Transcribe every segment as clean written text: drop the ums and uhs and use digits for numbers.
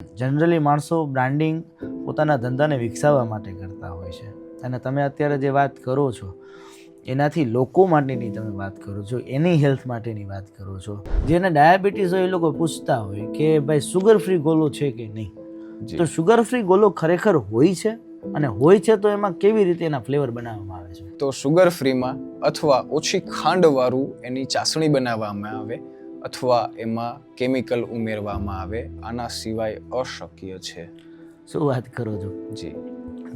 Generally માણસો branding પોતાના ધંધાને વિકસાવવા માટે કરતા હોય છે, અને તમે અત્યારે જે વાત કરો છો એનાથી લોકો માટેની તમે વાત કરો છો, એની હેલ્થ માટેની વાત કરો છો. જેને ડાયાબિટીસ હોય એ લોકો પૂછતા હોય કે ભાઈ સુગર ફ્રી ગોલો છે કે નહીં. તો સુગર ફ્રી ગોલો ખરેખર હોય છે, અને હોય છે તો એમાં કેવી રીતે એના ફ્લેવર બનાવવામાં આવે છે? તો સુગર ફ્રીમાં અથવા ઓછી ખાંડવાળું એની ચાસણી બનાવવામાં આવે અથવા એમાં કેમિકલ ઉમેરવામાં આવે. આના સિવાય અશક્ય છે. શું વાત કરો છો? જી.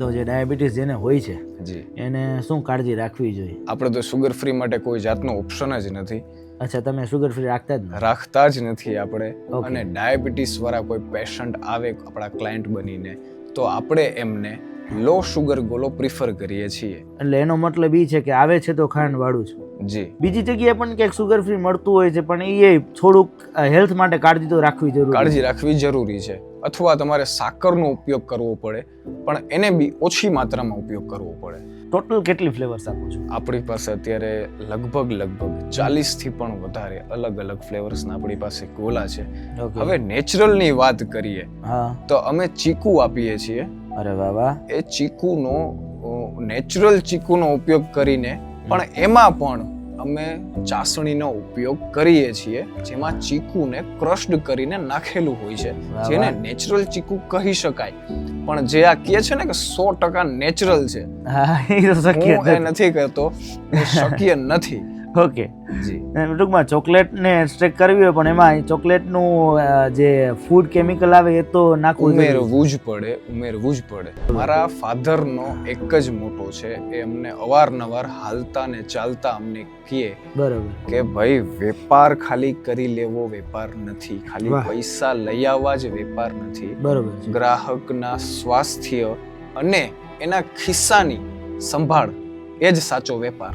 તો જે ડાયાબિટીસ જેને હોય છે જી, એને શું કાળજી રાખવી જોઈએ? આપણે તો સુગર ફ્રી માટે કોઈ જાતનો ઓપ્શન જ નથી. અચ્છા, તમે સુગર ફ્રી રાખતા જ નથી? રાખતા જ નથી આપણે. Okay. અને ડાયાબિટીસ વાળા કોઈ પેશન્ટ આવે આપણા ક્લાયન્ટ બનીને તો આપણે એમને લો સુગર ગોલો પ્રિફર કરીએ છીએ. એટલે એનો મતલબ એ છે કે આવે છે તો ખાંડ વાળું છે. જી. બીજી જગ્યાએ પણ ક્યાંક સુગર ફ્રી મળતું હોય છે, પણ એ થોડુંક હેલ્થ માટે કાળજી તો રાખવી જરૂરી. કાળજી રાખવી જરૂરી છે. અથવા તમારે સાકરનો ઉપયોગ કરવો પડે, પણ એને બી ઓછી માત્રામાં ઉપયોગ કરવો પડે. ટોટલ કેટલી ફ્લેવર્સ આપો છો? આપણી પાસે અત્યારે લગભગ 40 થી પણ વધારે અલગ અલગ ફ્લેવર્સના આપણી પાસે ગોલા છે. હવે નેચરલની વાત કરીએ તો અમે ચીકુ આપીએ છીએ. અરે વાહ વાહ. એ ચીકુનો નેચરલ ચીકુનો ઉપયોગ કરીને પણ એમાં પણ અમે ચાસણીનો ઉપયોગ કરીએ છીએ, જેમાં ચીકુને ક્રશ્ડ કરીને નાખેલું હોય છે, જેને નેચરલ ચીકુ કહી શકાય. પણ જે આ કહે છે ને કે 100% નેચરલ છે, હું એ નથી કહેતો, એ શક્ય નથી. ઓકે જી. ટૂંકમાં ચોકલેટને એક્સટ્રેક્ટ કરવી હોય પણ એમાં ચોકલેટનું જે ફૂડ કેમિકલ આવે એ તો નાખવું ઉમેરવું જ પડે. મારા ફાધરનો એક જ મોટો છે, એ અમને અવારનવાર હાલતા ને ચાલતા અમને કહે બરાબર કે ભાઈ વેપાર ખાલી કરી લેવો વેપાર નથી, ખાલી પૈસા લઈ આવવા જ વેપાર નથી. બરાબર. ગ્રાહકના સ્વાસ્થ્ય અને એના ખિસ્સાની સંભાળ એ જ સાચો વેપાર.